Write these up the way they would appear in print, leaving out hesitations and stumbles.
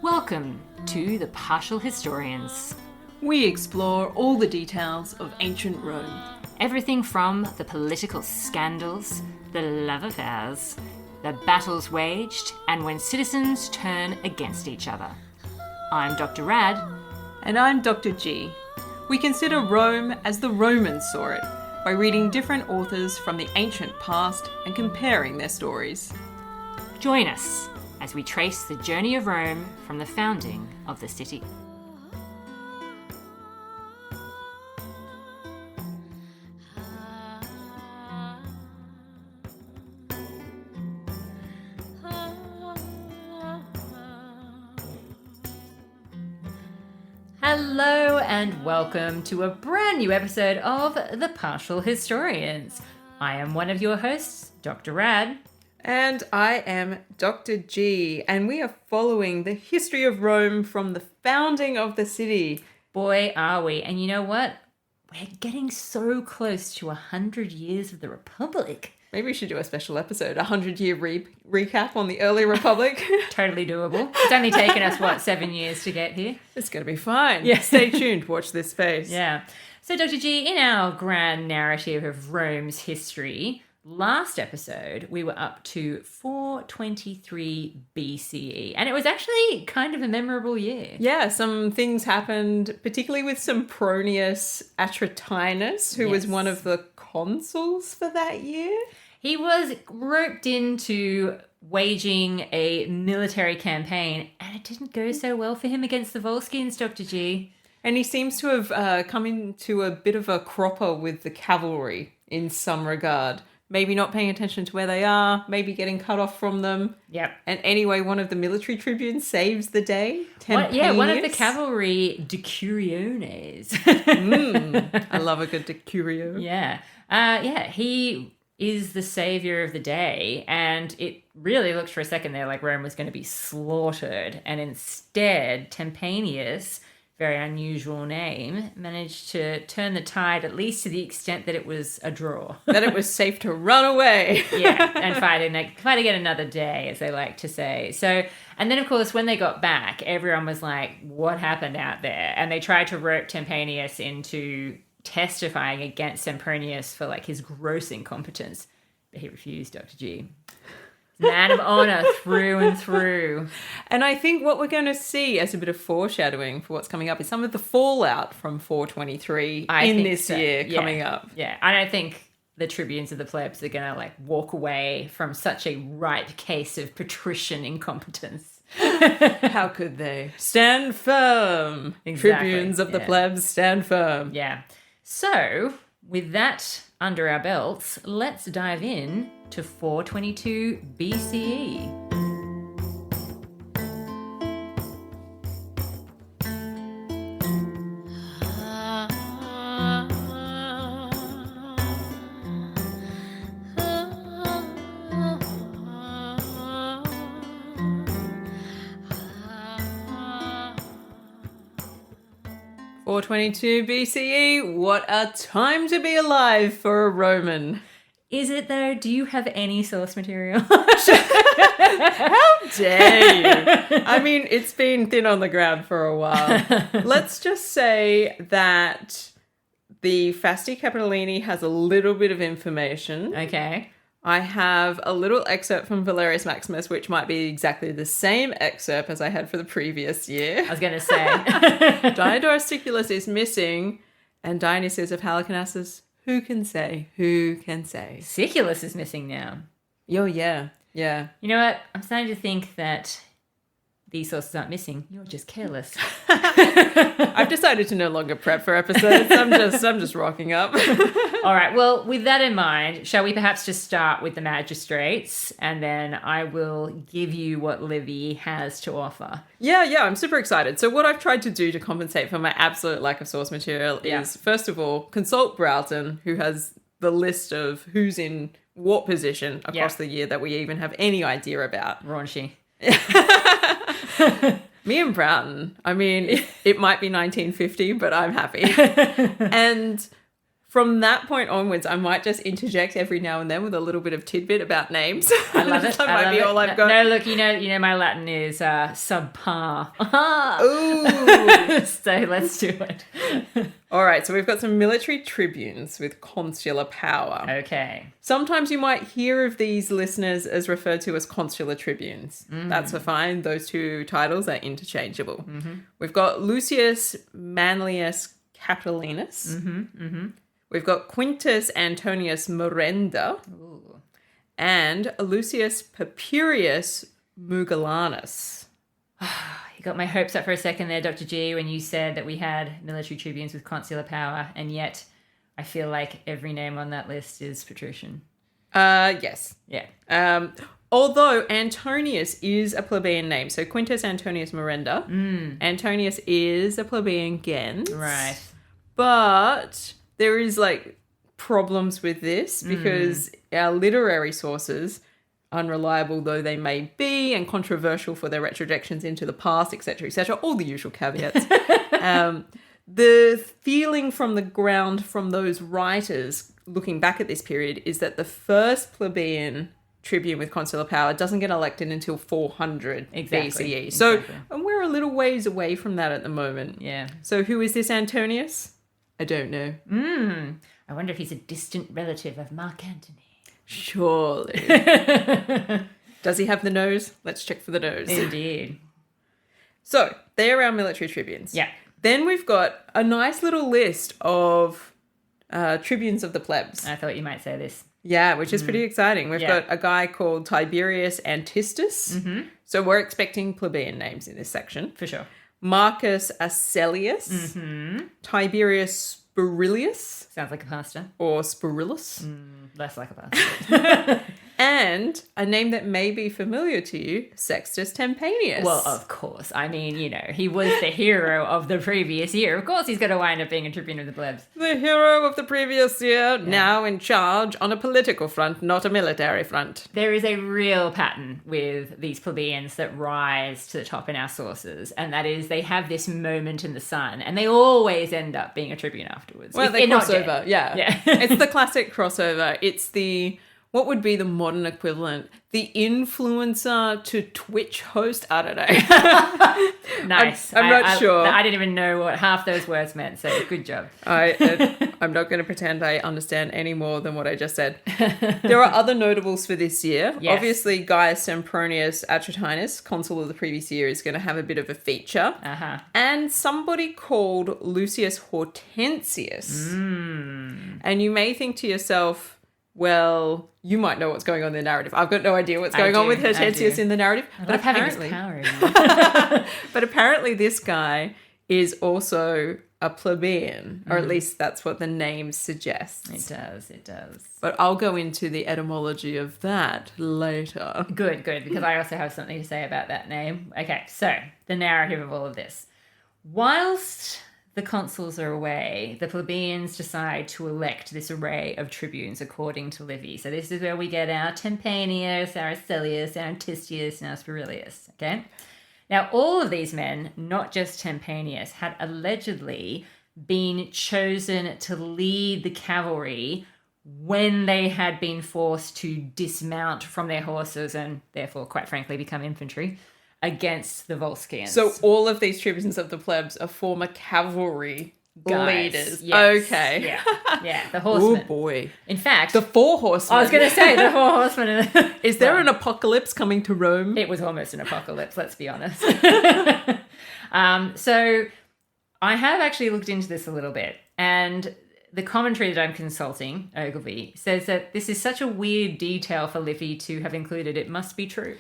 Welcome to the Partial Historians. We explore all the details of ancient Rome. Everything from the political scandals, the love affairs, the battles waged, and when citizens turn against each other. I'm Dr. Rad. And I'm Dr. G. We consider Rome as the Romans saw it, by reading different authors from the ancient past and comparing their stories. Join us as we trace the journey of Rome from the founding of the city. Hello and welcome to a brand new episode of The Partial Historians. I am one of your hosts, Dr. Rad. And I am Dr. G, and we are following the history of Rome from the founding of the city. Boy, are we. And you know what? We're getting so close to 100 years of the Republic. Maybe we should do a special episode, a 100-year recap on the early Republic. Totally doable. It's only taken us, 7 years to get here? It's going to be fine. Yeah. Stay tuned. Watch this space. Yeah. So, Dr. G, in our grand narrative of Rome's history, last episode we were up to 423 BCE. And it was actually kind of a memorable year. Yeah, some things happened, particularly with Sempronius Atratinus, who was one of the consuls for that year. He was roped into waging a military campaign, and it didn't go so well for him against the Volscians, Dr. G. And he seems to have come into a bit of a cropper with the cavalry in some regard. Maybe not paying attention to where they are, maybe getting cut off from them. Yep. And anyway, one of the military tribunes saves the day. Tempanius. One of the cavalry decuriones. I love a good decurio. Yeah. He is the savior of the day, and it really looked for a second there like Rome was going to be slaughtered, and instead Tempanius, very unusual name, managed to turn the tide, at least to the extent that it was a draw. That it was safe to run away. Yeah, and fight again another day, as they like to say. So, and then of course, when they got back, everyone was like, what happened out there? And they tried to rope Tempanius into testifying against Sempronius for his gross incompetence. But he refused, Dr. G. Man of honor through and through. And I think what we're going to see as a bit of foreshadowing for what's coming up is some of the fallout from 423 year coming up. Yeah, I don't think the tribunes of the plebs are going to walk away from such a ripe case of patrician incompetence. How could they? Stand firm. Exactly. Tribunes of the plebs, stand firm. Yeah. So, with that under our belts, let's dive in to 422 BCE. BCE, what a time to be alive for a Roman. Is it though? Do you have any source material? How dare you? I mean, it's been thin on the ground for a while. Let's just say that the Fasti Capitolini has a little bit of information. Okay. I have a little excerpt from Valerius Maximus, which might be exactly the same excerpt as I had for the previous year. I was going to say. Diodorus Siculus is missing, and Dionysius of Halicarnassus, who can say? Who can say? Siculus is missing now. Oh, yeah. Yeah. You know what? I'm starting to think that these sources aren't missing. You're just careless. I've decided to no longer prep for episodes. I'm just rocking up. All right. Well, with that in mind, shall we perhaps just start with the magistrates, and then I will give you what Livy has to offer. Yeah, I'm super excited. So what I've tried to do to compensate for my absolute lack of source material is, first of all, consult Broughton, who has the list of who's in what position across the year that we even have any idea about. Raunchy. Me and Broughton. I mean, it might be 1950, but I'm happy. And from that point onwards, I might just interject every now and then with a little bit of tidbit about names. I love it. That might be all I've got. No, look, you know, my Latin is subpar. Ooh. So let's do it. All right, so we've got some military tribunes with consular power. Okay. Sometimes you might hear of these listeners as referred to as consular tribunes. That's fine. Those two titles are interchangeable. We've got Lucius Manlius Capitolinus. We've got Quintus Antonius Merenda. Ooh. And Lucius Papirius Mugellanus. You got my hopes up for a second there, Dr. G, when you said that we had military tribunes with consular power, and yet I feel like every name on that list is patrician. Yes. Yeah. Although Antonius is a plebeian name. So Quintus Antonius Merenda. Antonius is a plebeian gens. Right. But there is like problems with this because our literary sources, unreliable though they may be and controversial for their retrojections into the past, etc., all the usual caveats. The feeling from the ground from those writers looking back at this period is that the first plebeian tribune with consular power doesn't get elected until 400 BCE. So and we're a little ways away from that at the moment. Yeah. So who is this Antonius? I don't know. I wonder if he's a distant relative of Mark Antony. Surely. Does he have the nose? Let's check for the nose. Indeed. So, they're our military tribunes. Yeah. Then we've got a nice little list of tribunes of the plebs. I thought you might say this. Yeah, which is pretty exciting. We've got a guy called Tiberius Antistus. So we're expecting plebeian names in this section. For sure. Marcus Acelius. Tiberius Spurilius. Sounds like a pasta. Or Spurillus. Less like a pasta. And a name that may be familiar to you, Sextus Tempanius. Well, of course. I mean, you know, he was the hero of the previous year. Of course he's going to wind up being a tribune of the plebs. The hero of the previous year, now in charge on a political front, not a military front. There is a real pattern with these plebeians that rise to the top in our sources, and that is they have this moment in the sun, and they always end up being a tribune afterwards. Well, they cross over, yeah. Yeah. It's the classic crossover. It's the... What would be the modern equivalent? The influencer to Twitch host? I don't know. Nice. I'm not sure. I didn't even know what half those words meant, so good job. I'm not going to pretend I understand any more than what I just said. There are other notables for this year. Yes. Obviously, Gaius Sempronius Atratinus, consul of the previous year, is going to have a bit of a feature. And somebody called Lucius Hortensius. And you may think to yourself... Well, you might know what's going on in the narrative. I've got no idea what's going on with Hortensius in the narrative. But apparently, having this power. But apparently this guy is also a plebeian, or at least that's what the name suggests. It does. But I'll go into the etymology of that later. Good, because I also have something to say about that name. Okay, so the narrative of all of this. Whilst... the consuls are away, the plebeians decide to elect this array of tribunes according to Livy. So this is where we get our Tempanius, our Acelius, our Antistius, and our Spurilius, okay? Now, all of these men, not just Tempanius, had allegedly been chosen to lead the cavalry when they had been forced to dismount from their horses and therefore, quite frankly, become infantry against the Volscians. So all of these tribunes of the plebs are former cavalry leaders. Yes. Okay. Yeah, the horsemen. Oh boy. In fact, the Four Horsemen. I was going to say the Four Horsemen. Is there an apocalypse coming to Rome? It was almost an apocalypse, let's be honest. So I have actually looked into this a little bit, and the commentary that I'm consulting, Ogilvy, says that this is such a weird detail for Livy to have included. It must be true.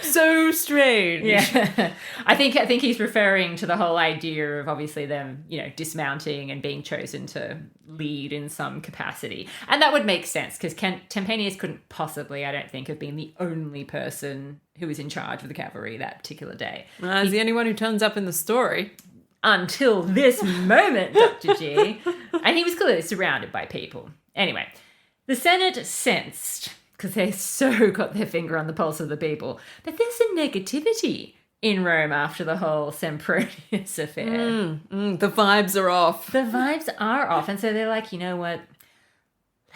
So strange. Yeah. I think he's referring to the whole idea of obviously them, you know, dismounting and being chosen to lead in some capacity. And that would make sense because Tempanius couldn't possibly, I don't think, have been the only person who was in charge of the cavalry that particular day. He's the only one who turns up in the story. Until this moment, Dr. G. And he was clearly surrounded by people. Anyway, the Senate sensed, because they so got their finger on the pulse of the people, that there's a negativity in Rome after the whole Sempronius affair. The vibes are off. The vibes are off. And so they're like, you know what?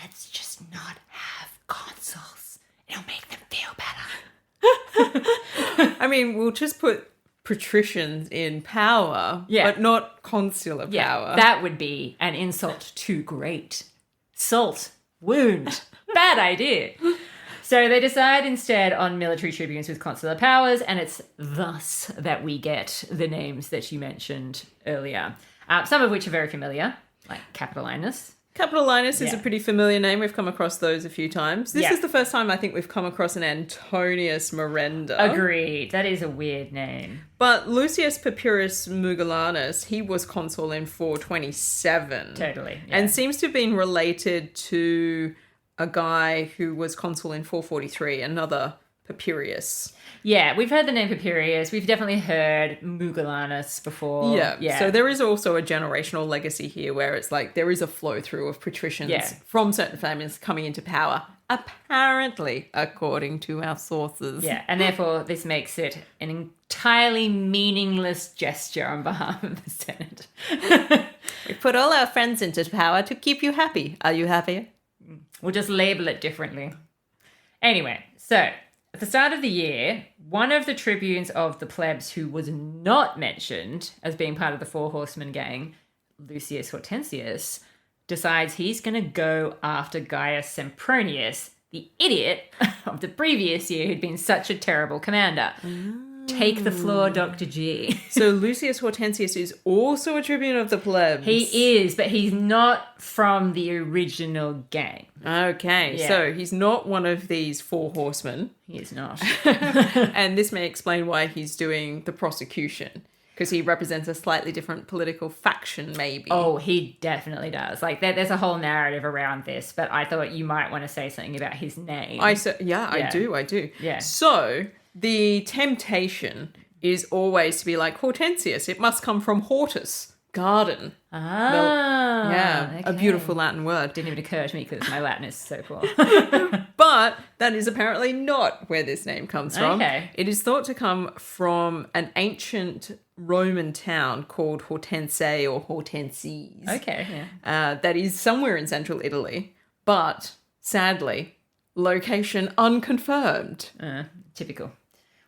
Let's just not have consuls. It'll make them feel better. I mean, we'll just put patricians in power, but not consular power. That would be an insult too great. Salt, wound, bad idea. So they decide instead on military tribunes with consular powers, and it's thus that we get the names that you mentioned earlier, some of which are very familiar, like Capitolinus. Capitolinus is a pretty familiar name. We've come across those a few times. This is the first time I think we've come across an Antonius Merenda. Agreed. That is a weird name. But Lucius Papirius Mugellanus, he was consul in 427. Totally. Yeah. And seems to have been related to a guy who was consul in 443, another Papirius. Yeah, we've heard the name Papirius. We've definitely heard Mugellanus before. Yeah. So there is also a generational legacy here where it's like there is a flow through of patricians from certain families coming into power, apparently, according to our sources. Yeah, and therefore this makes it an entirely meaningless gesture on behalf of the Senate. We put all our friends into power to keep you happy. Are you happy? We'll just label it differently. Anyway, so at the start of the year, one of the tribunes of the plebs who was not mentioned as being part of the Four Horsemen gang, Lucius Hortensius, decides he's going to go after Gaius Sempronius, the idiot of the previous year who'd been such a terrible commander. Take the floor, Dr. G. So Lucius Hortensius is also a tribune of the plebs. He is, but he's not from the original gang. Okay, so he's not one of these Four Horsemen. He is not. And this may explain why he's doing the prosecution, because he represents a slightly different political faction, maybe. Oh, he definitely does. Like, there's a whole narrative around this, but I thought you might want to say something about his name. I do. Yeah. So the temptation is always to be like Hortensius. It must come from hortus, garden. A beautiful Latin word. Didn't even occur to me because my Latin is so poor. But that is apparently not where this name comes from. Okay. It is thought to come from an ancient Roman town called Hortense or Hortenses. Okay, that is somewhere in central Italy, but sadly, location unconfirmed. Typical.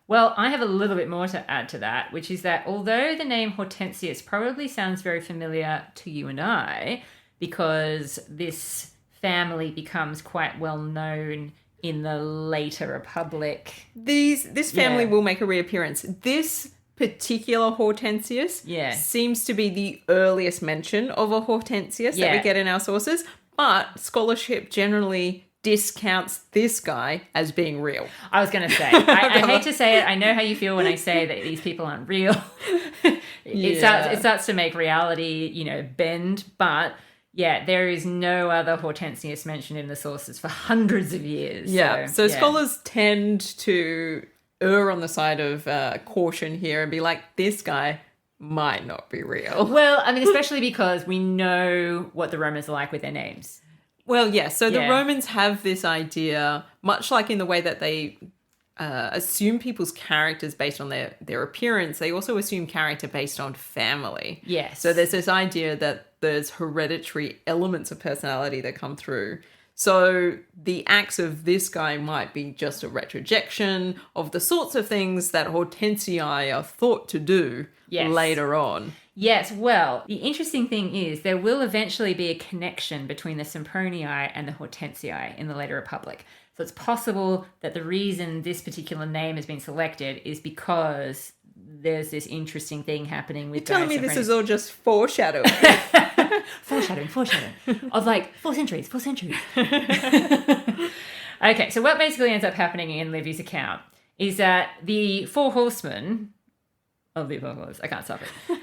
Well, I have a little bit more to add to that, which is that although the name Hortensius probably sounds very familiar to you and I, because this family becomes quite well known in the later Republic. This family will make a reappearance. This particular Hortensius seems to be the earliest mention of a Hortensius that we get in our sources, but scholarship generally discounts this guy as being real. I was going to say, I hate to say it. I know how you feel when I say that these people aren't real. It starts to make reality, bend. But yeah, there is no other Hortensius mentioned in the sources for hundreds of years. Yeah. So scholars tend to err on the side of caution here and be like, this guy might not be real. Well, I mean, especially because we know what the Romans are like with their names. Well, yeah. So the Romans have this idea, much like in the way that they assume people's characters based on their appearance, they also assume character based on family. Yes. So there's this idea that there's hereditary elements of personality that come through. So the acts of this guy might be just a retrojection of the sorts of things that Hortensii are thought to do later on. Yes, well, the interesting thing is there will eventually be a connection between the Sempronii and the Hortensii in the later Republic. So it's possible that the reason this particular name has been selected is because there's this interesting thing happening with You're telling me this is all just foreshadowing. Foreshadowing. Of like 4 centuries. Okay, so what basically ends up happening in Livy's account is that the Four Horsemen of the Apocalypse, I can't stop it,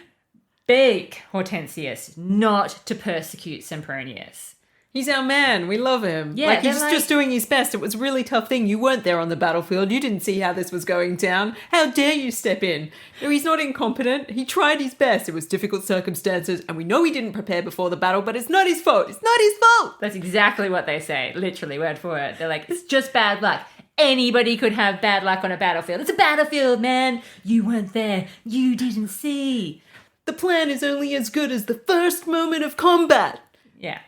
beg Hortensius not to persecute Sempronius. He's our man. We love him. Yeah, he's just doing his best. It was a really tough thing. You weren't there on the battlefield. You didn't see how this was going down. How dare you step in? No, he's not incompetent. He tried his best. It was difficult circumstances, and we know he didn't prepare before the battle, but it's not his fault. It's not his fault. That's exactly what they say. Literally, word for word. They're like, it's just bad luck. anybody could have bad luck on a battlefield. It's a battlefield, man. You weren't there. You didn't see. The plan is only as good as the first moment of combat. Yeah.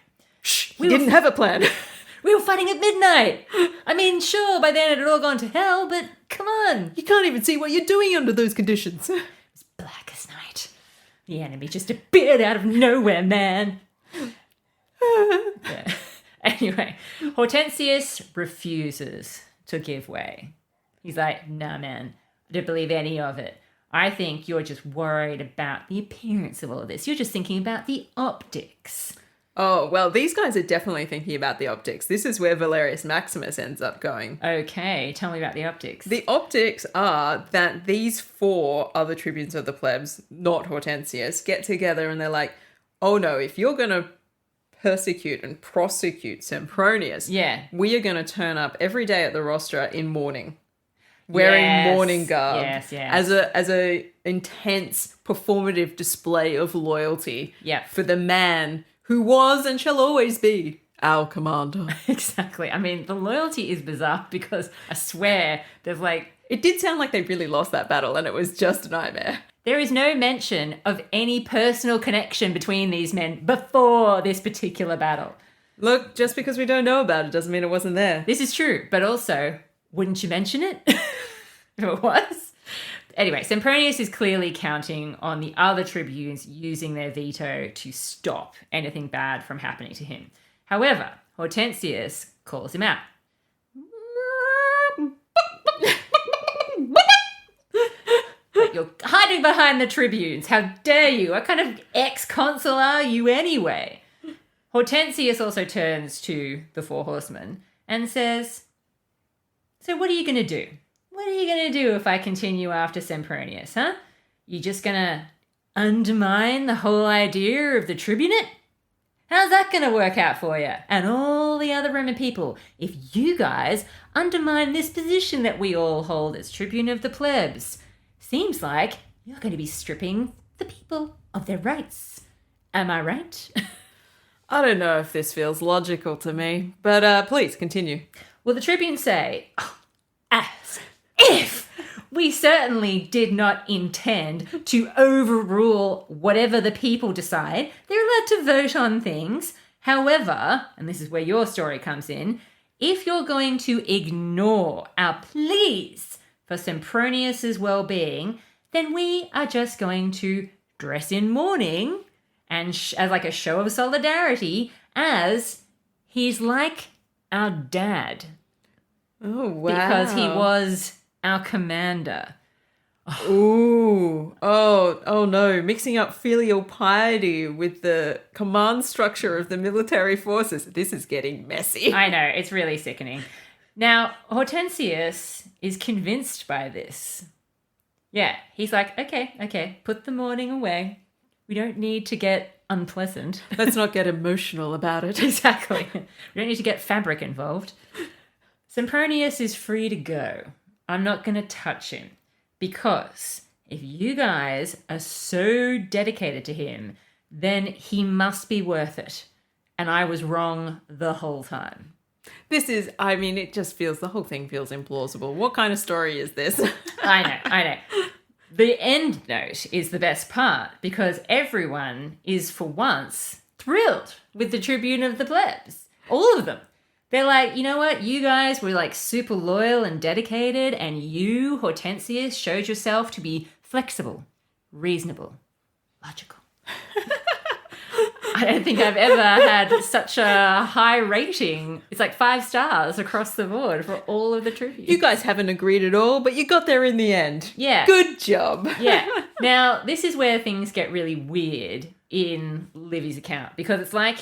Shh, we didn't have a plan. We were fighting at midnight. I mean, sure, by then it had all gone to hell, but come on. You can't even see what you're doing under those conditions. It's black as night. The enemy just appeared out of nowhere, man. Yeah. Anyway, Hortensius refuses to give way. He's like, nah, man, I don't believe any of it. I think you're just worried about the appearance of all of this. You're just thinking about the optics. Oh, well, these guys are definitely thinking about the optics. This is where Valerius Maximus ends up going. Okay, tell me about the optics. The optics are that these 4 other tribunes of the plebs, not Hortensius, get together and they're like, oh no, if you're going to persecute and prosecute Sempronius, we are going to turn up every day at the rostra in mourning. Wearing mourning garb as a intense performative display of loyalty for the man who was and shall always be our commander. Exactly. I mean, the loyalty is bizarre because I swear there's like... It did sound like they really lost that battle and it was just a nightmare. There is no mention of any personal connection between these men before this particular battle. Look, just because we don't know about it doesn't mean it wasn't there. This is true, but also, wouldn't you mention it if it was? Anyway, Sempronius is clearly counting on the other tribunes using their veto to stop anything bad from happening to him. However, Hortensius calls him out. You're hiding behind the tribunes. How dare you? What kind of ex-consul are you anyway? Hortensius also turns to the Four Horsemen and says, so what are you going to do? What are you going to do if I continue after Sempronius, huh? You just going to undermine the whole idea of the tribunate? How's that going to work out for you? And all the other Roman people, if you guys undermine this position that we all hold as tribune of the plebs, seems like you're going to be stripping the people of their rights. Am I right? I don't know if this feels logical to me, but please continue. Well, the tribunes say, as if we certainly did not intend to overrule whatever the people decide. They're allowed to vote on things. However, and this is where your story comes in, if you're going to ignore our pleas for Sempronius's well-being, then we are just going to dress in mourning and as like a show of solidarity, as he's like our dad. Oh, wow. Because he was our commander. Ooh. Oh no. Mixing up filial piety with the command structure of the military forces. This is getting messy. I know. It's really sickening. Now, Hortensius is convinced by this. Yeah, he's like, okay, put the mourning away. We don't need to get unpleasant. Let's not get emotional about it. Exactly. We don't need to get fabric involved. Sempronius is free to go. I'm not going to touch him because if you guys are so dedicated to him, then he must be worth it. And I was wrong the whole time. It just feels, the whole thing feels implausible. What kind of story is this? I know. The end note is the best part because everyone is for once thrilled with the tribune of the plebs. All of them. They're like, you know what? You guys were like super loyal and dedicated, and you, Hortensius, showed yourself to be flexible, reasonable, logical. I don't think I've ever had such a high rating. It's like 5 stars across the board for all of the tribunes. You guys haven't agreed at all, but you got there in the end. Yeah. Good job. Yeah. Now, this is where things get really weird in Livy's account because it's like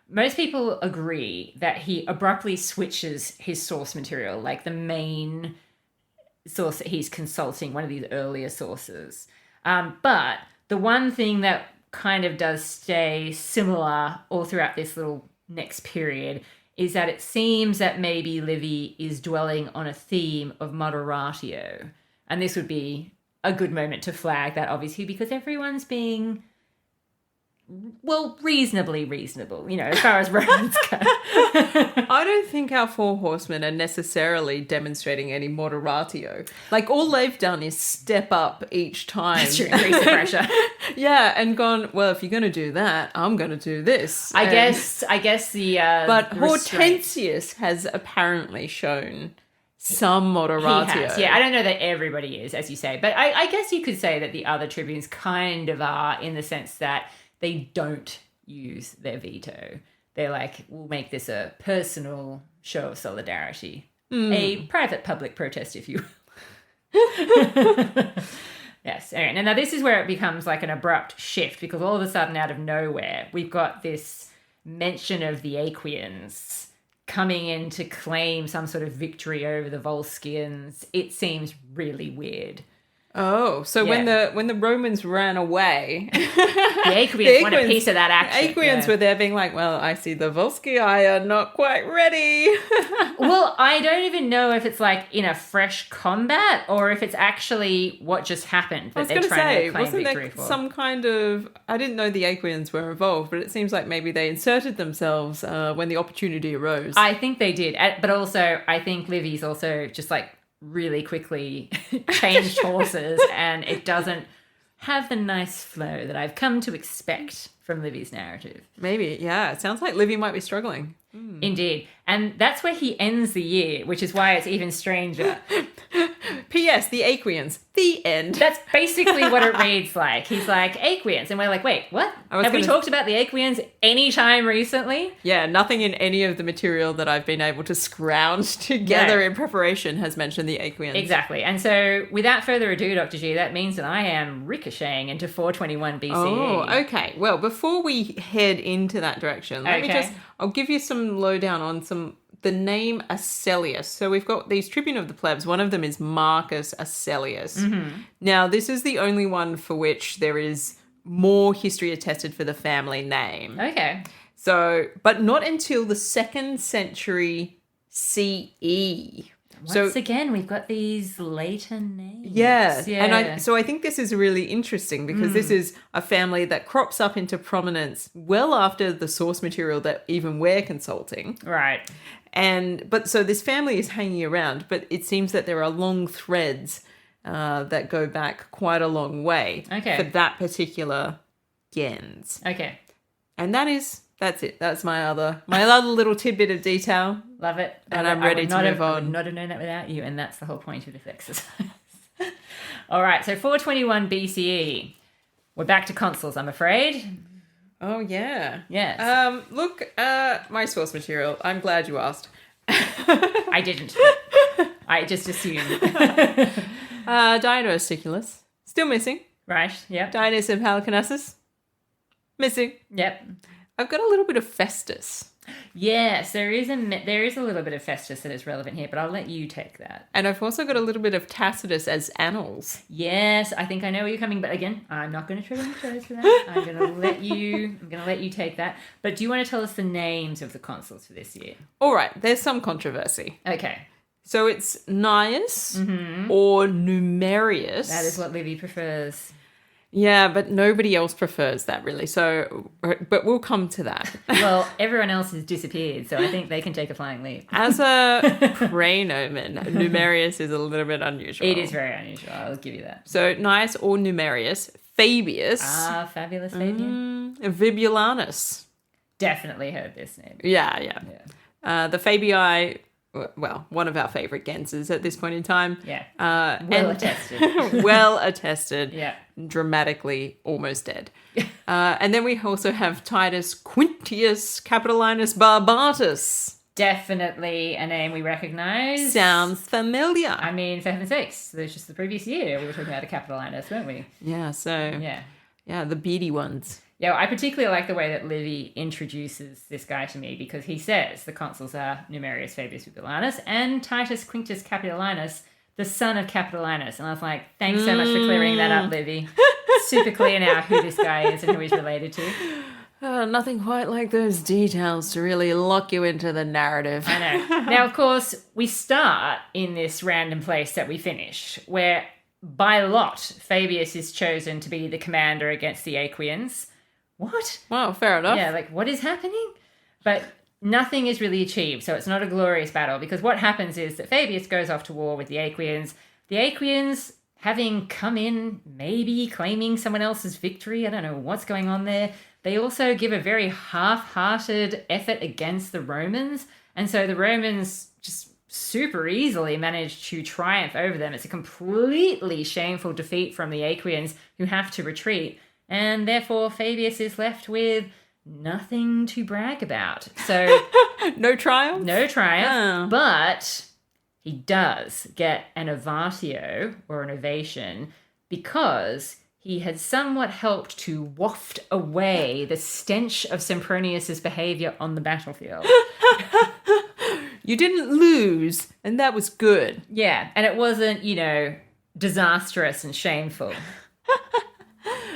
most people agree that he abruptly switches his source material, like the main source that he's consulting, one of these earlier sources. But the one thing that kind of does stay similar all throughout this little next period is that it seems that maybe Livy is dwelling on a theme of moderatio. And this would be a good moment to flag that, obviously, because everyone's being reasonably reasonable, as far as Romans go. I don't think our Four Horsemen are necessarily demonstrating any moderatio. Like, all they've done is step up each time. That's true, increase the pressure. Yeah, and gone, well, if you're going to do that, I'm going to do this. I guess the But the restraint- Hortensius has apparently shown some moderatio. He has. Yeah, I don't know that everybody is, as you say, but I guess you could say that the other tribunes kind of are, in the sense that they don't use their veto. They're like, we'll make this a personal show of solidarity, a private public protest, if you will. Yes. Anyway, now this is where it becomes like an abrupt shift, because all of a sudden, out of nowhere, we've got this mention of the Aequians coming in to claim some sort of victory over the Volscians. It seems really weird. Oh, so Yeah. when the Romans ran away, The Aequians want a piece of that action. Aequians were there being like, well, I see the Volsci are not quite ready. Well, I don't even know if it's like in a fresh combat or if it's actually what just happened I that was they're going to trying say, to claim wasn't victory there for. some kind of... I didn't know the Aequians were involved, but it seems like maybe they inserted themselves when the opportunity arose. I think they did. But also, I think Livy's also just like really quickly changed horses, and it doesn't have the nice flow that I've come to expect from Livy's narrative. Maybe, yeah. It sounds like Livy might be struggling. Indeed. And that's where he ends the year, which is why it's even stranger. P.S. The Aequians. The end. That's basically what it reads like. He's like, Aequians. And we're like, wait, what? Have we talked about the Aequians any time recently? Yeah, nothing in any of the material that I've been able to scrounge together in preparation has mentioned the Aequians. Exactly. And so without further ado, Dr. G, that means that I am ricocheting into 421 BCE. Oh, okay. Well, before we head into that direction, I'll give you some lowdown on the name Acelius. So we've got these tribune of the plebs. One of them is Marcus Acelius. Mm-hmm. Now, this is the only one for which there is more history attested for the family name. Okay. So, but not until the 2nd century CE. Once again, we've got these later names. Yeah. And I think this is really interesting because this is a family that crops up into prominence well after the source material that even we're consulting. Right. So this family is hanging around, but it seems that there are long threads that go back quite a long way for that particular gens. Okay. And that's it. That's my other little tidbit of detail. Love it. And I'm ready to move on. I would not have known that without you, and that's the whole point of this exercise. All right, so 421 BCE. We're back to consuls, I'm afraid. Oh, yeah. Yes. Look, my source material. I'm glad you asked. I didn't. I just assumed. Dionysius Siculus. Still missing. Right, yep. Dionysius of Halicarnassus. Missing. Yep. I've got a little bit of Festus. Yes, there is a little bit of Festus that is relevant here, but I'll let you take that. And I've also got a little bit of Tacitus as annals. Yes, I think I know where you're coming, but again, I'm not going to trigger my toes for that. I'm going to let you take that. But do you want to tell us the names of the consuls for this year? All right, there's some controversy. Okay. So it's Gnaeus or Numerius. That is what Livy prefers. Yeah, but nobody else prefers that really. So, but we'll come to that. Well, everyone else has disappeared, so I think they can take a flying leap. As a praenomen, Numerius is a little bit unusual. It is very unusual, I'll give you that. So, Gnaeus or Numerius, Fabius. Ah, fabulous Fabian. Vibulanus. Definitely heard this name. Yeah. The Fabii, well, one of our favourite genses at this point in time. Yeah. Attested. Well attested. Yeah. Dramatically almost dead. And then we also have Titus Quintius Capitolinus Barbatus. Definitely a name we recognise. Sounds familiar. I mean, for heaven's sakes, there's just the previous year we were talking about a Capitolinus, weren't we? Yeah, so... Yeah, the beady ones. Yeah, I particularly like the way that Livy introduces this guy to me because he says the consuls are Numerius Fabius Vibulanus and Titus Quinctius Capitolinus, the son of Capitolinus. And I was like, thanks so much for clearing that up, Livy. Super clear now who this guy is and who he's related to. Nothing quite like those details to really lock you into the narrative. I know. Now, of course, we start in this random place that we finish, where by lot, Fabius is chosen to be the commander against the Aequians. what? Wow, fair enough. Yeah, like, what is happening? But nothing is really achieved, so it's not a glorious battle, because what happens is that Fabius goes off to war with the Aequians. The Aequians, having come in, maybe claiming someone else's victory, I don't know what's going on there, they also give a very half-hearted effort against the Romans, and so the Romans just super easily manage to triumph over them. It's a completely shameful defeat from the Aequians, who have to retreat, and therefore Fabius is left with nothing to brag about. So No triumph? no triumph, Oh. but he does get an ovatio, or an ovation, because he had somewhat helped to waft away the stench of Sempronius's behavior on the battlefield. You didn't lose, and that was good. Yeah, and it wasn't, disastrous and shameful.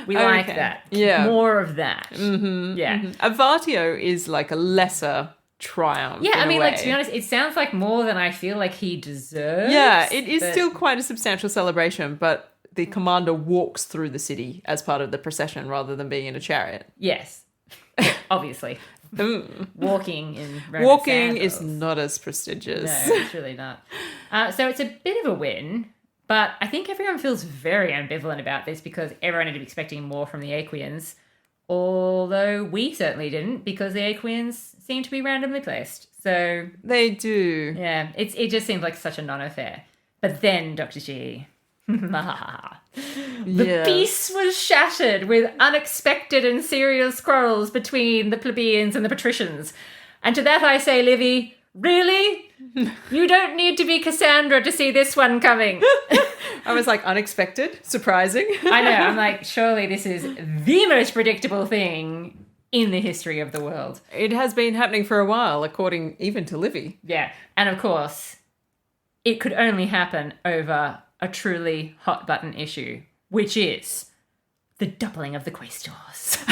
We like Okay. that. Yeah. More of that. Mm-hmm, yeah. Avatio is like a lesser triumph. Yeah, in I a mean, way. like, to be honest, it sounds like more than I feel like he deserves. Yeah, it is but- still quite a substantial celebration, but the commander walks through the city as part of the procession rather than being in a chariot. Yes. Obviously. Walking in Roman Walking is sandals. not as prestigious. No, it's really not. So it's a bit of a win, but I think everyone feels very ambivalent about this because everyone had been expecting more from the Aequians, although we certainly didn't, because the Aequians seem to be randomly placed. So, They do. yeah, it just seems like such a non-affair. But then, Dr. G... The peace was shattered with unexpected and serious quarrels between the plebeians and the patricians. And to that I say, Livy, really? You don't need to be Cassandra to see this one coming. I was like, unexpected, surprising. I know, I'm like, surely this is the most predictable thing in the history of the world. It has been happening for a while, according even to Livy. Yeah, and of course, it could only happen over a truly hot button issue, which is the doubling of the quaestors.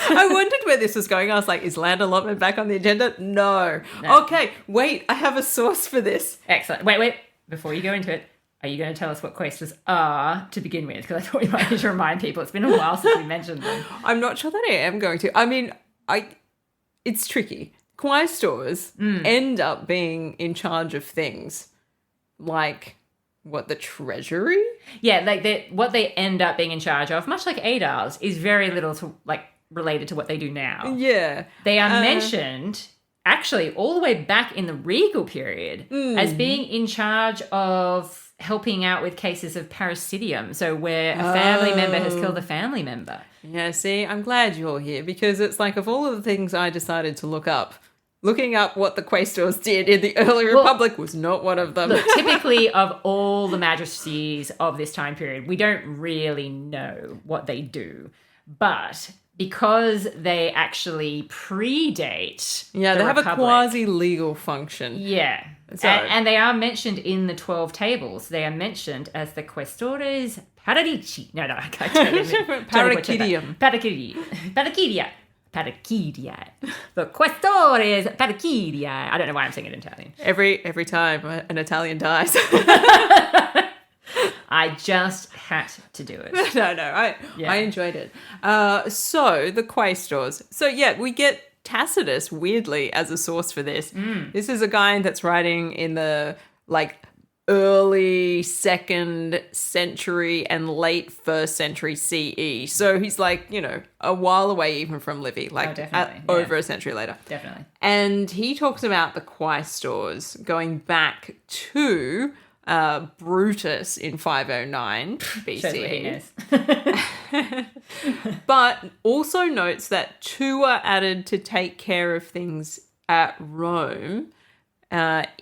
I wondered where this was going. I was like, is land allotment back on the agenda? No. Okay, wait, I have a source for this. Excellent. Wait. Before you go into it, are you going to tell us what quaestors are to begin with? Because I thought we might need to remind people. It's been a while since we mentioned them. I'm not sure that I am going to. I mean, it's tricky. Quaestors end up being in charge of things like, what, the treasury? Yeah, like what they end up being in charge of, much like Adars, is very little to related to what they do now. Yeah. They are mentioned actually all the way back in the regal period as being in charge of helping out with cases of parricidium, so where a family member has killed a family member. Yeah, see, I'm glad you're here because it's like of all of the things I decided to look up, looking up what the quaestors did in the early republic was not one of them. Look, typically of all the majesties of this time period, we don't really know what they do. But because they actually predate Yeah, the they have Republic, a quasi-legal function. Yeah. So- And they are mentioned in the 12 tables. They are mentioned as the quaestores paradici. No, I can't tell you. Paracidium. Paracidia. Paracidia. The quaestores paracidia. I don't know why I'm saying it in Italian. Every time an Italian dies. I just had to do it. No, I enjoyed it. So the quaestors. So yeah, we get Tacitus weirdly as a source for this. This is a guy that's writing in the early 2nd century and late 1st century CE. So he's a while away even from Livy, definitely, over a century later. Definitely. And he talks about the quaestors going back to Brutus in 509 BC. Shows what he knows. But also notes that 2 are added to take care of things at Rome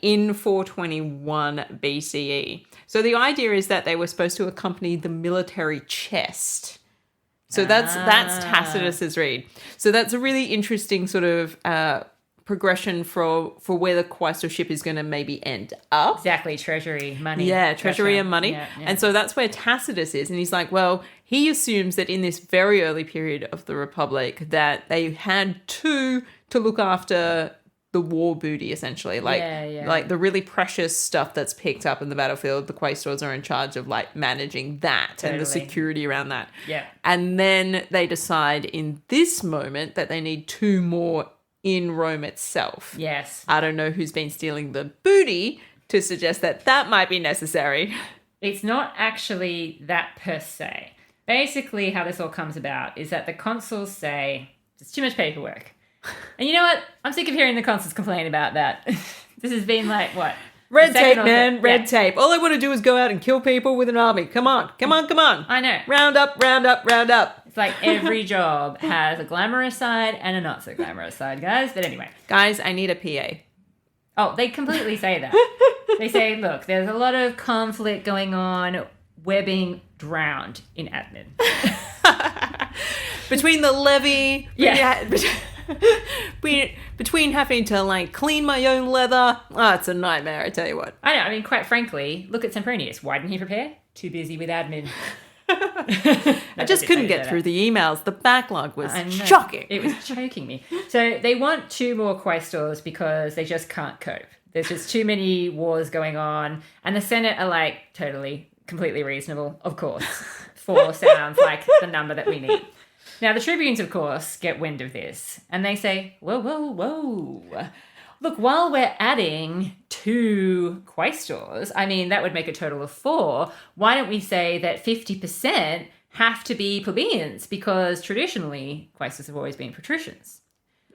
in 421 BCE. So the idea is that they were supposed to accompany the military chest. So that's Tacitus's read. So that's a really interesting sort of progression for where the quaestorship is going to maybe end up. Exactly. Treasury, money. Yeah, treasury and money. Yeah. And so that's where Tacitus is. And he's like, well, he assumes that in this very early period of the Republic that they had 2 to look after the war booty, essentially. Like, like the really precious stuff that's picked up in the battlefield, the quaestors are in charge of like managing that and the security around that. Yeah. And then they decide in this moment that they need 2 more in Rome itself. Yes. I don't know who's been stealing the booty to suggest that that might be necessary. It's not actually that per se. Basically, how this all comes about is that the consuls say, it's too much paperwork. And you know what? I'm sick of hearing the consuls complain about that. This has been like, what? Red tape, man. Red tape. All I want to do is go out and kill people with an army. Come on. Come on. Come on. I know. Round up, round up, round up. It's like every job has a glamorous side and a not so glamorous side, guys. But anyway. Guys, I need a PA. Oh, they completely say that. They say, look, there's a lot of conflict going on. We're being drowned in admin. Between the levy, Yeah. between having to like clean my own leather, it's a nightmare, I tell you what. I know, I mean, quite frankly, look at Tempanius. Why didn't he prepare? Too busy with admin. I just couldn't get through the emails. The backlog was shocking. It was choking me. So they want 2 more quaestors because they just can't cope. There's just too many wars going on. And the Senate are like, totally, completely reasonable, of course. 4 sounds like the number that we need. Now, the tribunes, of course, get wind of this. And they say, whoa, whoa, whoa. Look, while we're adding 2 quaestors, I mean, that would make a total of 4. Why don't we say that 50% have to be plebeians? Because traditionally, quaestors have always been patricians.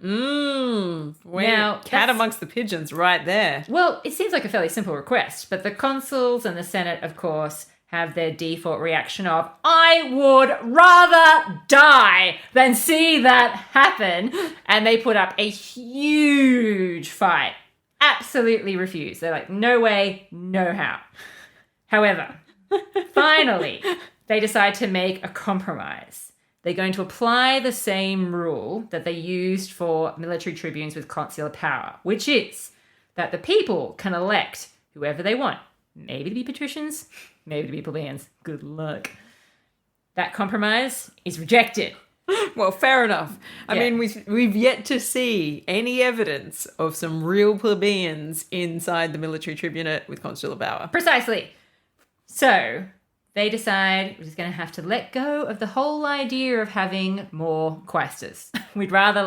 Now, cat amongst the pigeons right there. Well, it seems like a fairly simple request, but the consuls and the Senate, of course, have their default reaction of, I would rather die than see that happen. And they put up a huge fight. Absolutely refuse. They're like, no way, no how. However, finally, they decide to make a compromise. They're going to apply the same rule that they used for military tribunes with consular power, which is that the people can elect whoever they want. Maybe to be patricians, maybe to be plebeians. Good luck. That compromise is rejected. Well, fair enough. I mean, we've yet to see any evidence of some real plebeians inside the military tribunate with consular power. Precisely. So they decide we're just going to have to let go of the whole idea of having more quaestors. We'd rather,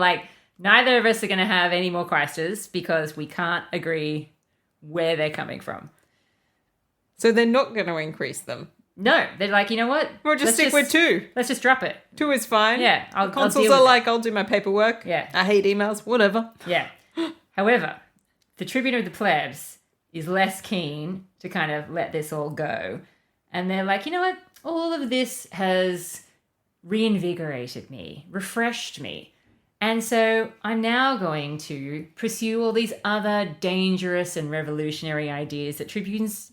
neither of us are going to have any more quaestors because we can't agree where they're coming from. So they're not going to increase them? No. They're like, you know what? We'll just stick with 2. Let's just drop it. 2 is fine. Yeah. Consuls are like, I'll do my paperwork. Yeah. I hate emails. Whatever. Yeah. However, the tribune of the plebs is less keen to kind of let this all go. And they're like, you know what? All of this has reinvigorated me, refreshed me. And so I'm now going to pursue all these other dangerous and revolutionary ideas that tribunes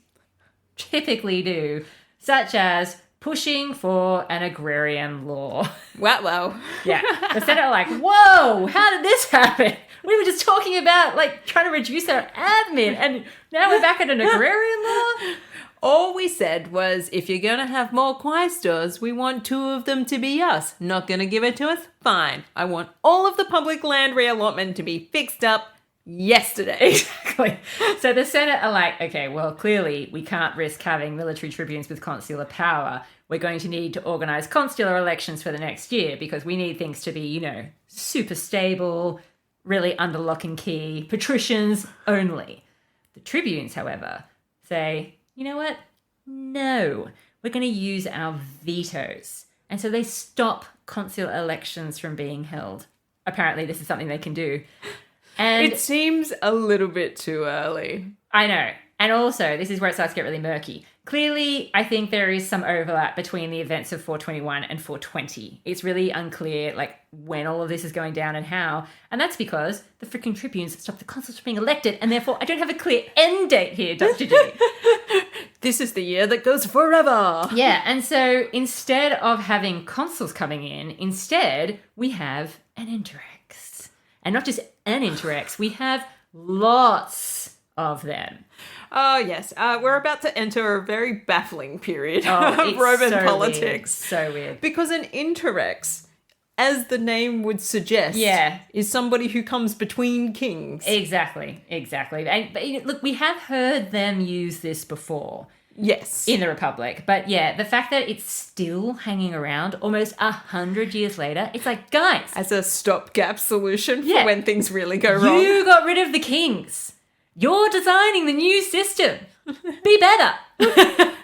typically do, such as pushing for an agrarian law. Wow. Yeah. The Senate are like, whoa, how did this happen? We were just talking about, trying to reduce our admin, and now we're back at an agrarian law? All we said was, if you're going to have more quaestors, we want 2 of them to be us. Not going to give it to us? Fine. I want all of the public land reallotment to be fixed up yesterday. Exactly. So the Senate are like, okay, well, clearly we can't risk having military tribunes with consular power. We're going to need to organise consular elections for the next year because we need things to be, super stable, really under lock and key, patricians only. The tribunes, however, say, you know what? No, we're going to use our vetoes. And so they stop consular elections from being held. Apparently this is something they can do. And it seems a little bit too early. I know. And also, this is where it starts to get really murky. Clearly, I think there is some overlap between the events of 421 and 420. It's really unclear, when all of this is going down and how. And that's because the freaking tribunes stopped the consuls from being elected, and therefore I don't have a clear end date here, Dr. G. This is the year that goes forever. Yeah, and so instead of having consuls coming in, instead we have an interrex. And not just an interrex, we have lots of them. Oh, yes. We're about to enter a very baffling period of it's Roman so politics. Weird. So weird. Because an interrex, as the name would suggest, is somebody who comes between kings. Exactly. But, look, we have heard them use this before. Yes. In the Republic. But yeah, the fact that it's still hanging around almost 100 years later, it's like, guys. As a stopgap solution for when things really go wrong. You got rid of the kings. You're designing the new system. Be better.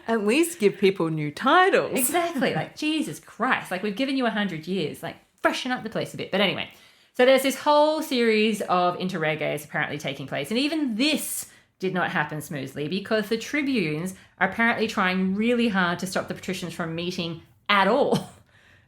At least give people new titles. Exactly. Like, Jesus Christ. Like, we've given you 100 years. Like, freshen up the place a bit. But anyway, so there's this whole series of interreges apparently taking place. And even this did not happen smoothly because the tribunes are apparently trying really hard to stop the patricians from meeting at all.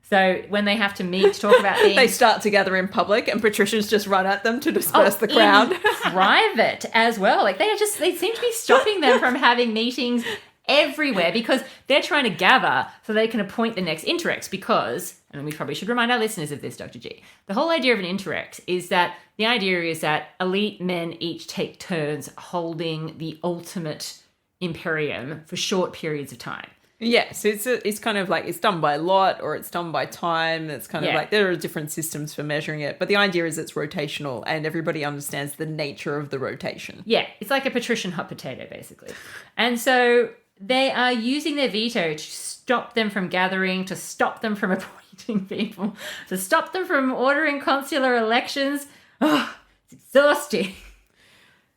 So when they have to meet to talk about things... They start together in public and patricians just run at them to disperse the crowd. In private as well. Like they seem to be stopping them from having meetings everywhere because they're trying to gather so they can appoint the next interrex because, and we probably should remind our listeners of this, Dr. G, the whole idea of an interrex is that the idea is that elite men each take turns holding the ultimate imperium for short periods of time. Yes, it's kind of like it's done by lot or it's done by time. It's kind of like there are different systems for measuring it. But the idea is it's rotational and everybody understands the nature of the rotation. Yeah, it's like a patrician hot potato, basically. And so they are using their veto to stop them from gathering, to stop them from appointing people, to stop them from ordering consular elections. Oh, it's exhausting.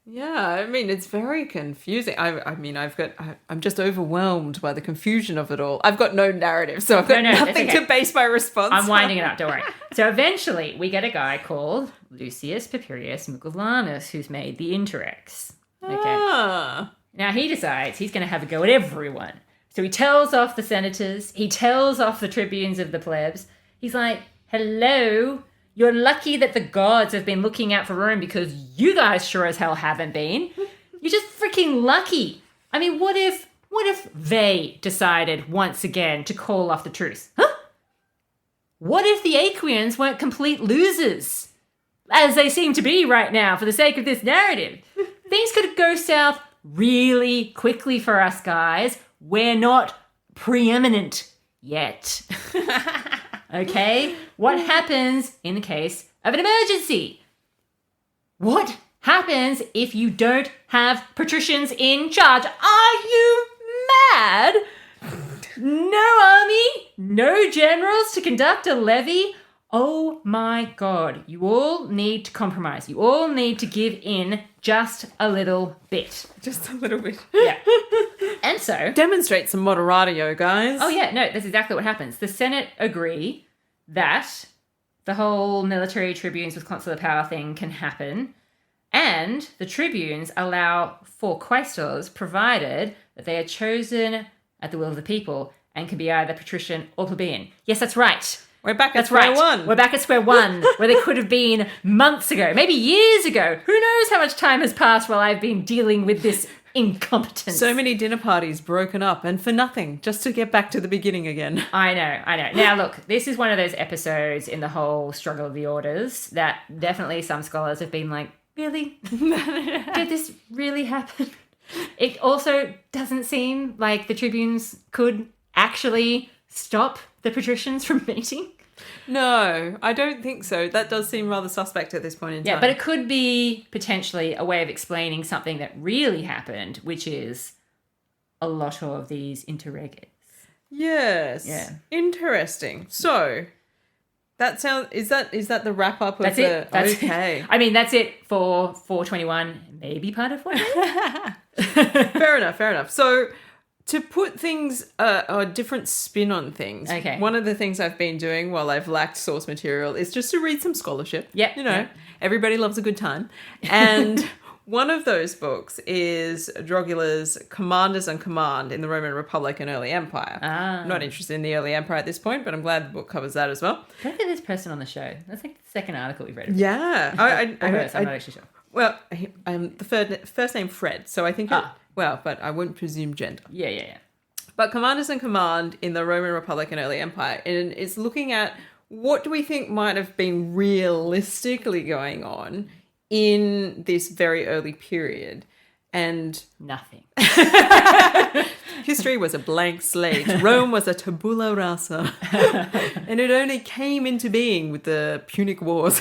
Yeah, I mean, it's very confusing. I'm just overwhelmed by the confusion of it all. I've got no narrative, so I've got nothing to base my response I'm winding it up, don't worry. So eventually we get a guy called Lucius Papirius Mugellanus who's made the interrex. Okay. Now he decides he's going to have a go at everyone. So he tells off the senators. He tells off the tribunes of the plebs. He's like, hello, you're lucky that the gods have been looking out for Rome because you guys sure as hell haven't been. You're just freaking lucky. I mean, what if they decided once again to call off the truce? Huh? What if the Aequians weren't complete losers? As they seem to be right now for the sake of this narrative. Things could go south really quickly for us, guys. We're not preeminent yet. Okay? What happens in the case of an emergency? What happens if you don't have patricians in charge? Are you mad? No army? No generals to conduct a levy? Oh my God. You all need to compromise. You all need to give in just a little bit. Just a little bit. Yeah. And so... Demonstrate some moderatio, guys. Oh yeah, no, that's exactly what happens. The Senate agree that the whole military tribunes with consular power thing can happen, and the tribunes allow for quaestors provided that they are chosen at the will of the people and can be either patrician or plebeian. Yes, that's right. We're back at square one. We're back at square one, where they could have been months ago, maybe years ago. Who knows how much time has passed while I've been dealing with this incompetence. So many dinner parties broken up and for nothing, just to get back to the beginning again. I know. Now, look, this is one of those episodes in the whole struggle of the orders that definitely some scholars have been like, really? Did this really happen? It also doesn't seem like the tribunes could actually stop the patricians from meeting. No, I don't think so. That does seem rather suspect at this point in time. Yeah, but it could be potentially a way of explaining something that really happened, which is a lot of these interreges. Yes. Yeah. Interesting. So that sounds is that the wrap up of that's it. That's okay. It. I mean, that's it for 421, maybe part of 421. Fair enough. So to put things, a different spin on things, okay. One of the things I've been doing while I've lacked source material is just to read some scholarship. Yep. Everybody loves a good time. And one of those books is Drogula's Commanders and Command in the Roman Republic and Early Empire. I'm not interested in the Early Empire at this point, but I'm glad the book covers that as well. Look at this person on the show. That's like the second article we've read. Yeah. I'm not actually sure. Well, I'm the first name Fred, so I think... but I wouldn't presume gender. Yeah. But Commanders and Command in the Roman Republic and Early Empire, and it's looking at what do we think might have been realistically going on in this very early period. And nothing. History was a blank slate. Rome was a tabula rasa. And it only came into being with the Punic Wars.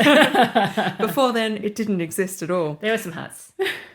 Before then, it didn't exist at all. There were some huts.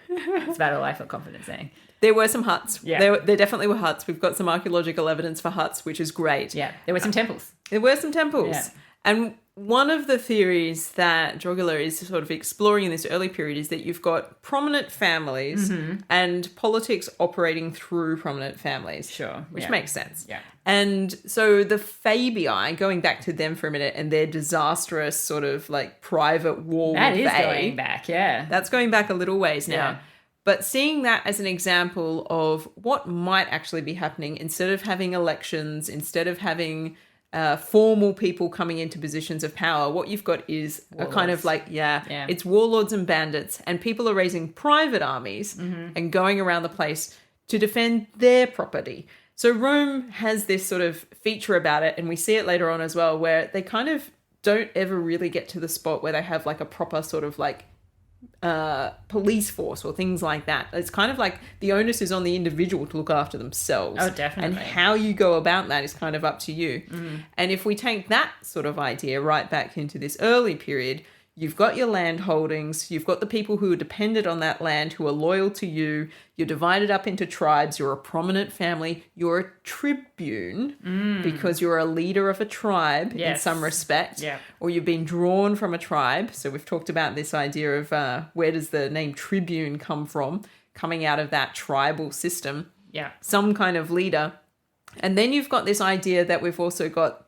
That's about all I feel confident saying. There were some huts. Yeah. There definitely were huts. We've got some archaeological evidence for huts, which is great. Yeah, there were some temples. There were some temples. Yeah. And one of the theories that Jogula is sort of exploring in this early period is that you've got prominent families and politics operating through prominent families. Sure. Which makes sense. Yeah. And so the Fabii, going back to them for a minute, and their disastrous sort of like private war That with is Fae, going back, yeah. that's going back a little ways now. Yeah. But seeing that as an example of what might actually be happening, instead of having elections, instead of having formal people coming into positions of power, what you've got is Warlords. a kind of like, it's warlords and bandits, and people are raising private armies and going around the place to defend their property. So Rome has this sort of feature about it, and we see it later on as well, where they kind of don't ever really get to the spot where they have like a proper sort of like police force or things like that. It's kind of like the onus is on the individual to look after themselves. Oh, definitely. And how you go about that is kind of up to you. And if we take that sort of idea right back into this early period, you've got your land holdings, you've got the people who are dependent on that land, who are loyal to you, you're divided up into tribes, you're a prominent family, you're a tribune because you're a leader of a tribe in some respect, or you've been drawn from a tribe. So we've talked about this idea of where does the name tribune come from, coming out of that tribal system, some kind of leader. And then you've got this idea that we've also got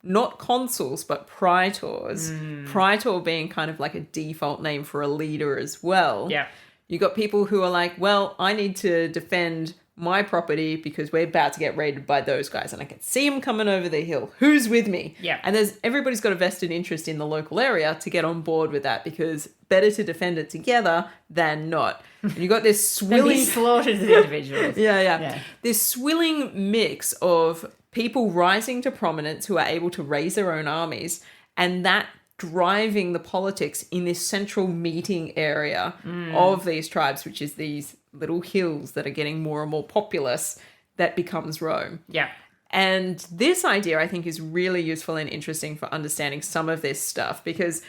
not consuls, but praetors. Praetor being kind of like a default name for a leader as well. Yeah. You got people who are like, well, I need to defend my property because we're about to get raided by those guys and I can see them coming over the hill. Who's with me? Yeah. And everybody's got a vested interest in the local area to get on board with that, because better to defend it together than not. And you got this swilling... Be slaughtered as individuals. Yeah. This swilling mix of people rising to prominence who are able to raise their own armies, and that driving the politics in this central meeting area of these tribes, which is these little hills that are getting more and more populous, that becomes Rome. Yeah. And this idea, I think, is really useful and interesting for understanding some of this stuff, because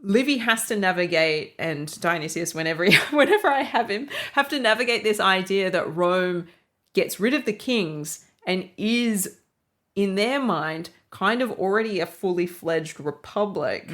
Livy has to navigate, and Dionysius, whenever I have him, have to navigate this idea that Rome gets rid of the kings and is, in their mind, kind of already a fully fledged republic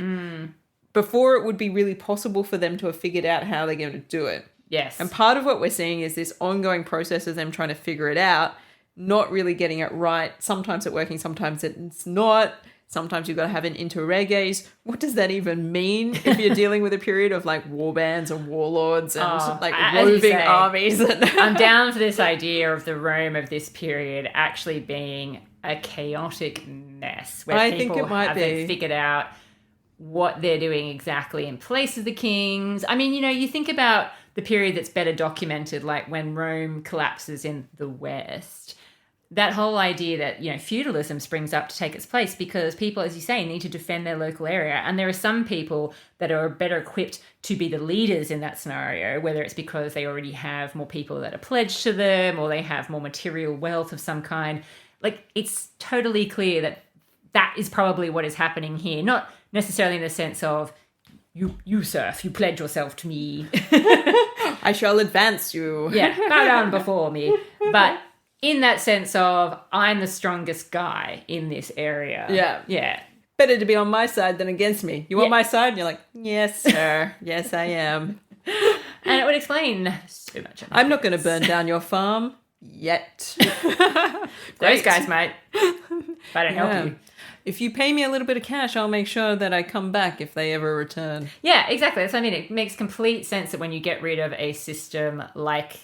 before it would be really possible for them to have figured out how they're going to do it. Yes. And part of what we're seeing is this ongoing process of them trying to figure it out, not really getting it right. Sometimes it's working, sometimes it's not. Sometimes you've got to have an interreges. What does that even mean if you're dealing with a period of like war bands and warlords and roving armies? I'm down for this idea of the Rome of this period actually being a chaotic mess where I people think it might haven't be. figured out what they're doing exactly in place of the kings. I mean, you think about the period that's better documented, like when Rome collapses in the West. That whole idea that, feudalism springs up to take its place because people, as you say, need to defend their local area. And there are some people that are better equipped to be the leaders in that scenario, whether it's because they already have more people that are pledged to them or they have more material wealth of some kind. Like, it's totally clear that that is probably what is happening here. Not necessarily in the sense of, you serf, you pledge yourself to me. I shall advance you. Yeah, bow down before me. But in that sense of, I'm the strongest guy in this area. Yeah. Yeah. Better to be on my side than against me. You want my side? And you're like, yes, sir. Yes, I am. And it would explain so much. I'm not going to burn down your farm yet. Those guys might. If I don't help you. If you pay me a little bit of cash, I'll make sure that I come back if they ever return. Yeah, exactly. That's what I mean. It makes complete sense that when you get rid of a system like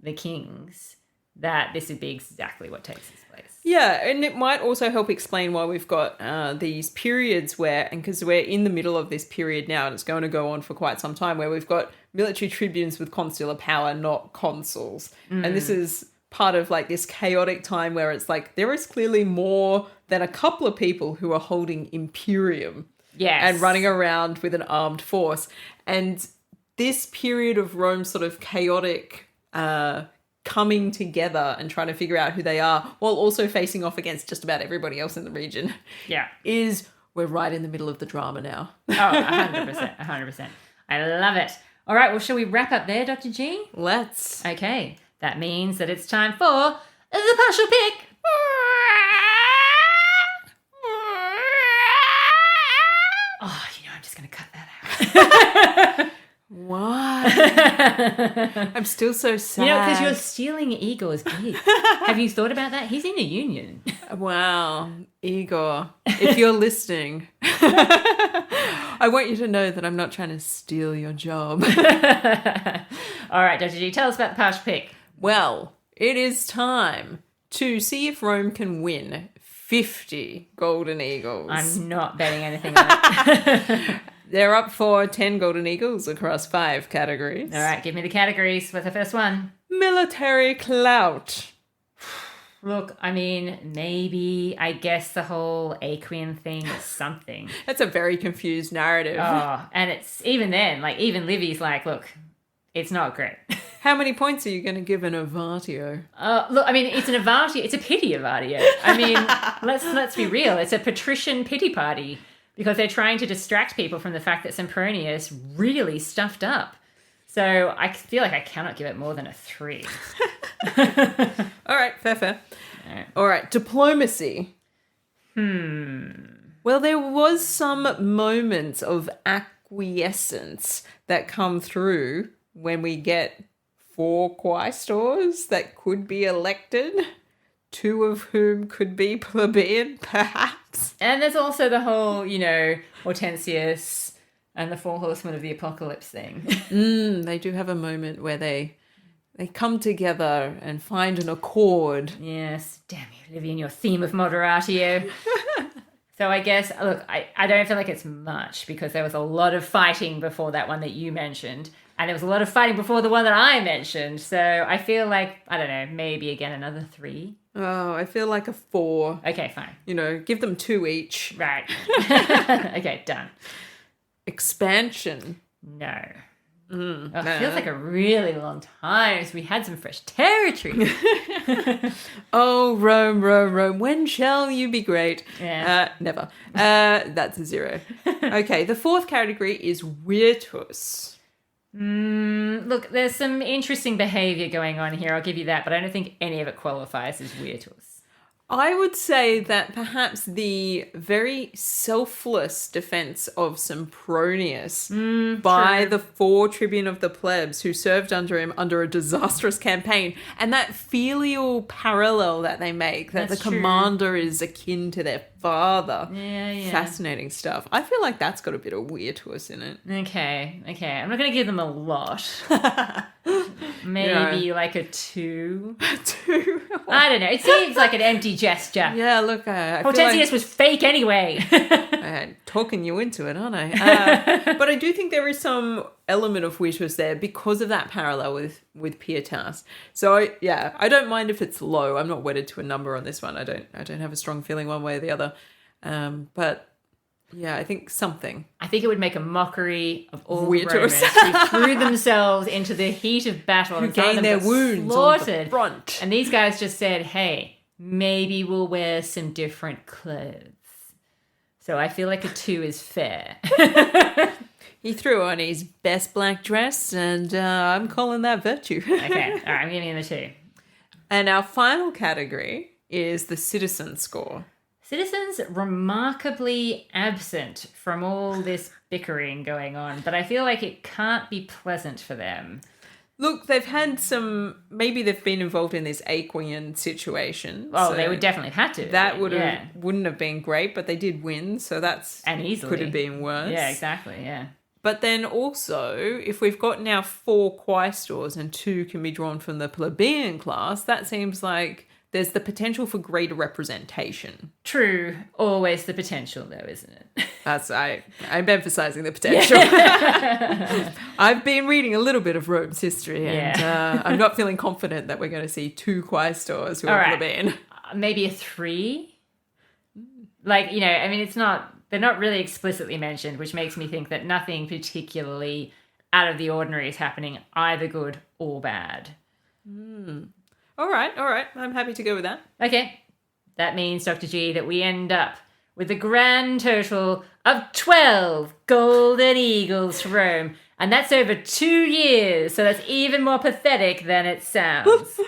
the kings, that this would be exactly what takes its place. Yeah, and it might also help explain why we've got these periods where, and because we're in the middle of this period now, and it's going to go on for quite some time, where we've got military tribunes with consular power, not consuls. And this is part of like this chaotic time where it's like there is clearly more than a couple of people who are holding imperium. Yes. And running around with an armed force. And this period of Rome's sort of chaotic coming together and trying to figure out who they are while also facing off against just about everybody else in the region. Yeah. We're right in the middle of the drama now. Oh, 100%. 100%. I love it. All right, well, shall we wrap up there, Dr. G? Let's. Okay, that means that it's time for the partial pick. Oh, I'm just going to cut that out. Why? I'm still so sad. Because you're stealing Igor's gig. Have you thought about that? He's in a union. Wow, Igor, if you're listening, I want you to know that I'm not trying to steal your job. All right, Dr. G, tell us about the partial pick. Well, it is time to see if Rome can win 50 golden eagles. I'm not betting anything on it. They're up for 10 golden eagles across 5 categories. All right, give me the categories. What's the first one? Military clout. Look, maybe, I guess the whole Aequian thing is something. That's a very confused narrative. Oh, and it's even then, even Livy's like, look, it's not great. How many points are you going to give an avatio? Look, it's an avatio. It's a pity avatio. Let's be real. It's a patrician pity party. Because they're trying to distract people from the fact that Sempronius really stuffed up. So I feel like I cannot give it more than a 3. All right, fair. All right, diplomacy. Well, there was some moments of acquiescence that come through when we get 4 quaestors that could be elected, 2 of whom could be plebeian, perhaps. And there's also the whole, Hortensius and the Four Horsemen of the Apocalypse thing. They do have a moment where they come together and find an accord. Yes, damn you, Livy, and your theme of moderatio. So I guess, look, I don't feel like it's much because there was a lot of fighting before that one that you mentioned. And there was a lot of fighting before the one that I mentioned. So I feel like, I don't know, maybe again another 3. Oh, I feel like a 4. Okay, fine. Give them 2 each. Right. Okay, done. Expansion. No. It feels like a really long time since we had some fresh territory. Oh, Rome, when shall you be great? Yeah. Never. That's a 0. Okay, the 4th category is virtus. Look, there's some interesting behaviour going on here, I'll give you that, but I don't think any of it qualifies as virtus. I would say that perhaps the very selfless defense of Sempronius by the 4 tribune of the plebs who served under him under a disastrous campaign, and that filial parallel that they make, that That's the commander is akin to their father. Yeah. Fascinating stuff. I feel like that's got a bit of virtus in it. Okay. I'm not going to give them a lot. Maybe like a 2. 2? I don't know. It seems like an empty gesture. Yeah, look, I feel Hortensius was fake anyway. talking you into it, aren't I? But I do think there is some element of virtus there because of that parallel with pietas. So I don't mind if it's low. I'm not wedded to a number on this one. I don't have a strong feeling one way or the other. But yeah, I think something. I think it would make a mockery of all Virtus. the Romans who threw themselves into the heat of battle Who and some of gained them their got wounds slaughtered. on the front. And these guys just said, hey, maybe we'll wear some different clothes. So I feel like a 2 is fair. He threw on his best black dress, and I'm calling that virtue. Okay, all right, I'm giving him a 2. And our final category is the citizen score. Citizens remarkably absent from all this bickering going on, but I feel like it can't be pleasant for them. Look, they've had maybe they've been involved in this Aequian situation. Oh, so they would definitely have had to. That wouldn't have been great, but they did win, so and easily could have been worse. Yeah, exactly, yeah. But then also, if we've got now 4 quaestors and 2 can be drawn from the plebeian class, that seems like there's the potential for greater representation. True. Always the potential, though, isn't it? I'm emphasizing the potential. I've been reading a little bit of Rome's history, and I'm not feeling confident that we're going to see 2 quaestors who are plebeian. Maybe a 3? It's not... They're not really explicitly mentioned, which makes me think that nothing particularly out of the ordinary is happening, either good or bad. All right. I'm happy to go with that. Okay. That means, Dr. G, that we end up with a grand total of 12 golden eagles to Rome. And that's over 2 years, so that's even more pathetic than it sounds.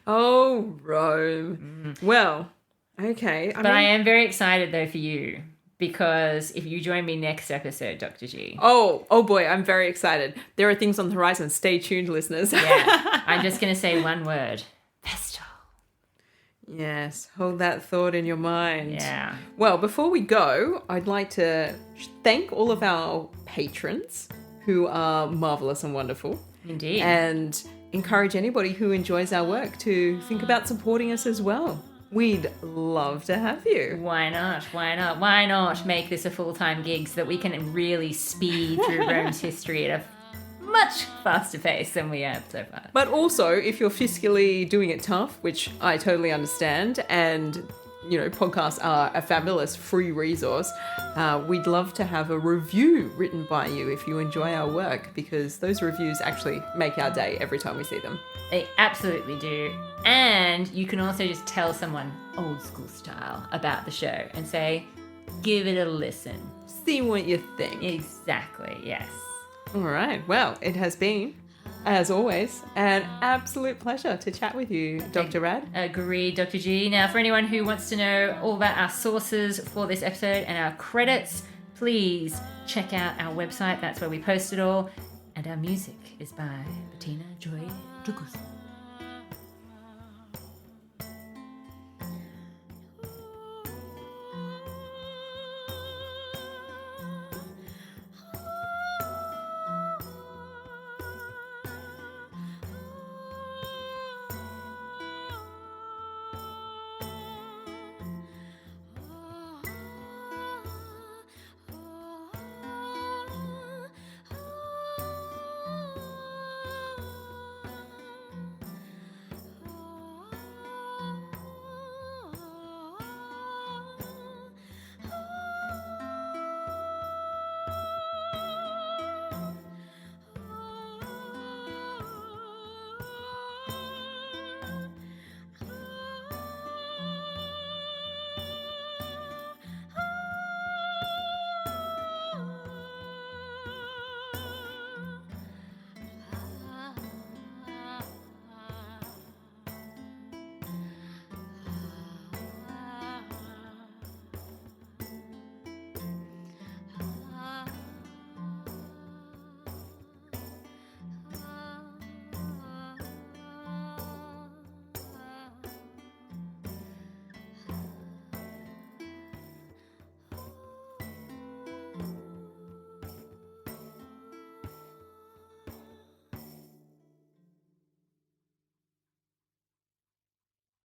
Oh, Rome. Well, okay. I am very excited, though, for you. Because if you join me next episode, Dr. G. Oh boy, I'm very excited. There are things on the horizon. Stay tuned, listeners. Yeah. I'm just going to say one word. Vestal. Yes, hold that thought in your mind. Yeah. Well, before we go, I'd like to thank all of our patrons who are marvelous and wonderful. Indeed. And encourage anybody who enjoys our work to think about supporting us as well. We'd love to have you. Why not? Why not make this a full-time gig so that we can really speed through Rome's history at a much faster pace than we have so far. But also, if you're fiscally doing it tough, which I totally understand, and podcasts are a fabulous free resource, we'd love to have a review written by you if you enjoy our work, because those reviews actually make our day every time we see them. They absolutely do. And you can also just tell someone old school style about the show and say, give it a listen. See what you think. Exactly, yes. All right. Well, it has been, as always, an absolute pleasure to chat with you, Dr. Rad. Agreed, Dr. G. Now, for anyone who wants to know all about our sources for this episode and our credits, please check out our website. That's where we post it all. And our music is by Bettina Joy Ducus.